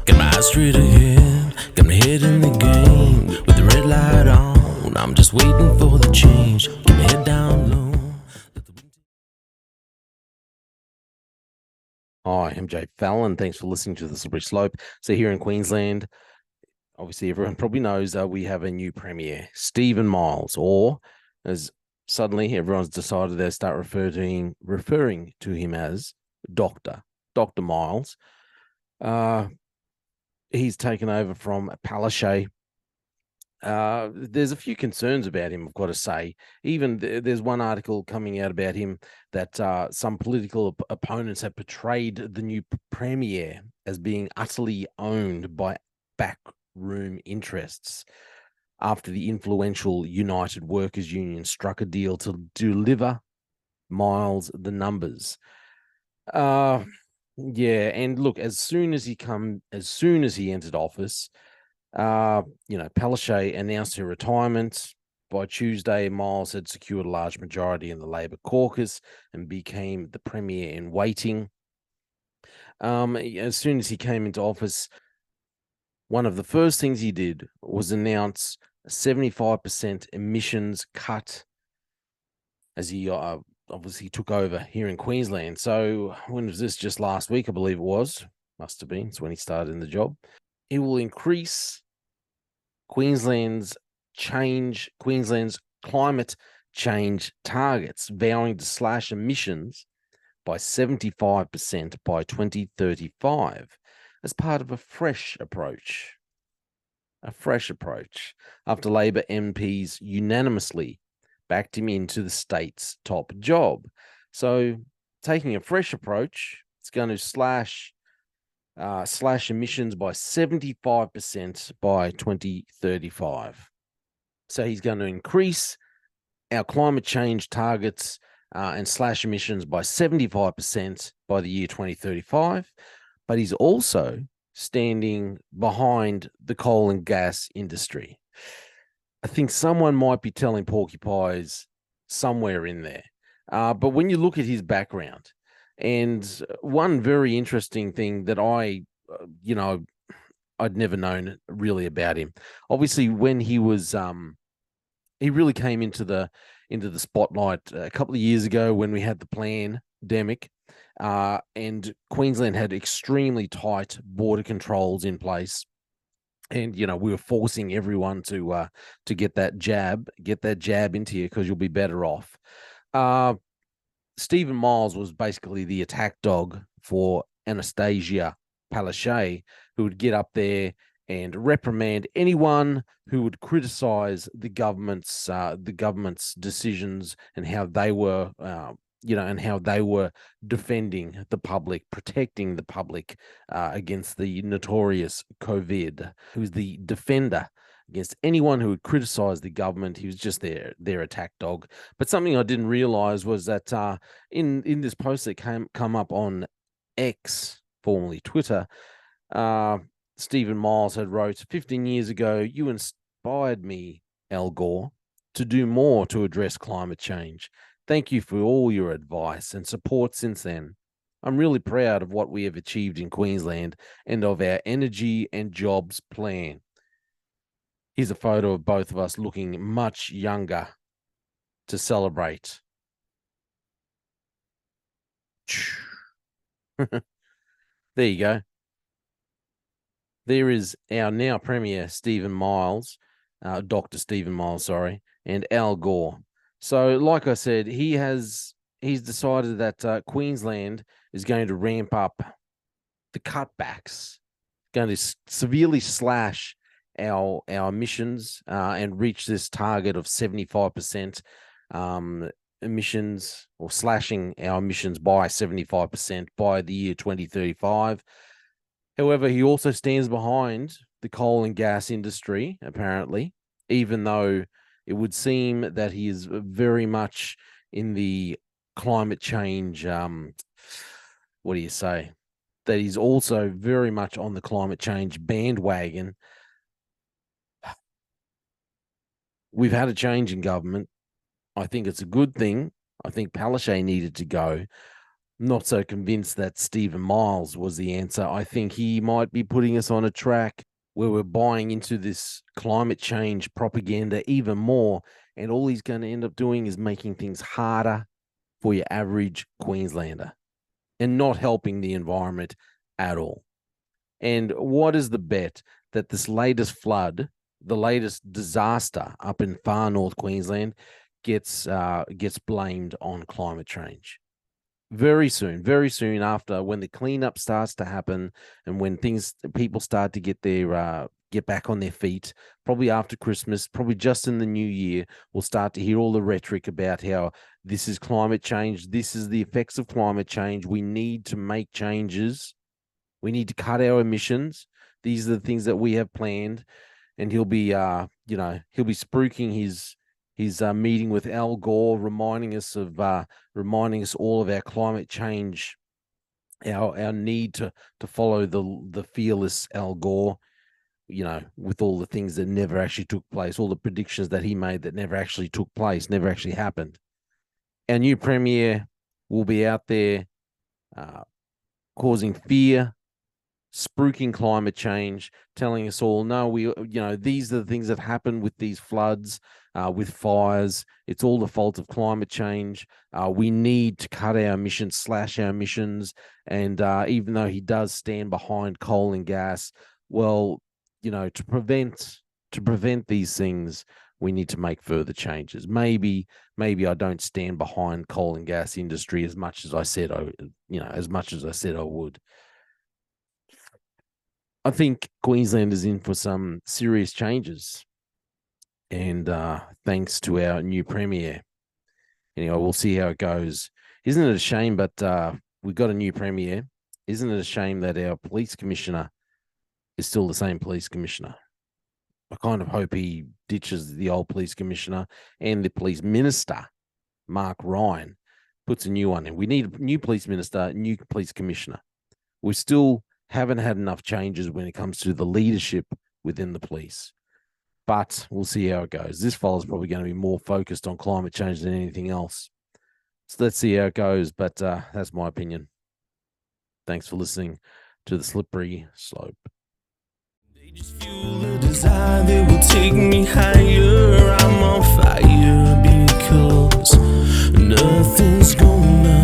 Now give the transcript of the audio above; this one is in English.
Got my eyes straight ahead, got my head in the game. With the red light on, I'm just waiting for the change. Keep my head down low. Hi, I'm Jay Fallon. Thanks for listening to The Slippery Slope. So here in Queensland, obviously everyone probably knows we have a new premier, Stephen Miles, or as suddenly everyone's decided they start referring to him as Dr. Miles. He's taken over from Palaszczuk. There's a few concerns about him, I've got to say. Even there's one article coming out about him that some political opponents have portrayed the new premier as being utterly owned by backroom interests after the influential United Workers Union struck a deal to deliver Miles the numbers. Yeah, and look, as soon as he entered office, Palaszczuk announced her retirement. By Tuesday, Miles had secured a large majority in the Labor caucus and became the premier in waiting. As soon as he came into office, one of the first things he did was announce a 75% emissions cut as he obviously took over here in Queensland. So when was this? Just last week, I believe it was. Must have been. It's when he started in the job. He will increase Queensland's climate change targets, vowing to slash emissions by 75% by 2035 as part of a fresh approach. After Labor MPs unanimously backed him into the state's top job. So, taking a fresh approach, it's going to slash emissions by 75% by 2035. So he's going to increase our climate change targets and slash emissions by 75% by the year 2035. But he's also standing behind the coal and gas industry. I think someone might be telling porcupines somewhere in there. But when you look at his background, and one very interesting thing that I'd never known really about him. Obviously, when he was, he really came into the spotlight a couple of years ago when we had the pandemic, and Queensland had extremely tight border controls in place. And we were forcing everyone to get that jab into you because you'll be better off. Stephen Miles was basically the attack dog for Anastasia Palaszczuk, who would get up there and reprimand anyone who would criticize the government's decisions and how they were, and how they were defending the public, protecting the public against the notorious COVID. Who was the defender against anyone who would criticize the government. He was just their attack dog. But something I didn't realize was that in this post that come up on X, formerly Twitter, Stephen Miles had wrote, 15 years ago, you inspired me, Al Gore, to do more to address climate change. Thank you for all your advice and support since then. I'm really proud of what we have achieved in Queensland and of our energy and jobs plan. Here's a photo of both of us looking much younger to celebrate. There you go. There is our now Premier Stephen Miles, Dr. Stephen Miles, sorry, and Al Gore. So, like I said, he's decided that Queensland is going to ramp up the cutbacks, going to severely slash our emissions and reach this target of 75% emissions, or slashing our emissions by 75% by the year 2035. However, he also stands behind the coal and gas industry, apparently, even though it would seem that he is very much in the climate change. What do you say? That he's also very much on the climate change bandwagon. We've had a change in government. I think it's a good thing. I think Palaszczuk needed to go. Not so convinced that Stephen Miles was the answer. I think he might be putting us on a track where we're buying into this climate change propaganda even more. And all he's going to end up doing is making things harder for your average Queenslander and not helping the environment at all. And what is the bet that this latest flood, the latest disaster up in far north Queensland, gets blamed on climate change? Very soon after, when the cleanup starts to happen and when people start to get back on their feet, probably after Christmas, probably just in the new year, we'll start to hear all the rhetoric about how this is climate change, this is the effects of climate change, we need to make changes, we need to cut our emissions, these are the things that we have planned. And he'll be spruiking his meeting with Al Gore, reminding us all of our climate change, our need to follow the fearless Al Gore, with all the things that never actually took place, all the predictions that he made that never actually took place, never actually happened. Our new premier will be out there causing fear, spruiking climate change, telling us all, no, these are the things that happen with these floods, with fires. It's all the fault of climate change. We need to cut our emissions, slash our emissions. And even though he does stand behind coal and gas, well, to prevent these things, we need to make further changes. Maybe I don't stand behind coal and gas industry as much as I said I would. I think Queensland is in for some serious changes, and thanks to our new premier. Anyway, we'll see how it goes. Isn't it a shame? But we've got a new premier. Isn't it a shame that our police commissioner is still the same police commissioner? I kind of hope he ditches the old police commissioner and the police minister, Mark Ryan, puts a new one in. We need a new police minister, new police commissioner. We still haven't had enough changes when it comes to the leadership within the police. But we'll see how it goes. This fellow's probably going to be more focused on climate change than anything else. So let's see how it goes. But that's my opinion. Thanks for listening to The Slippery Slope. They just fuel a desire that will take me higher. I'm on fire because nothing's gonna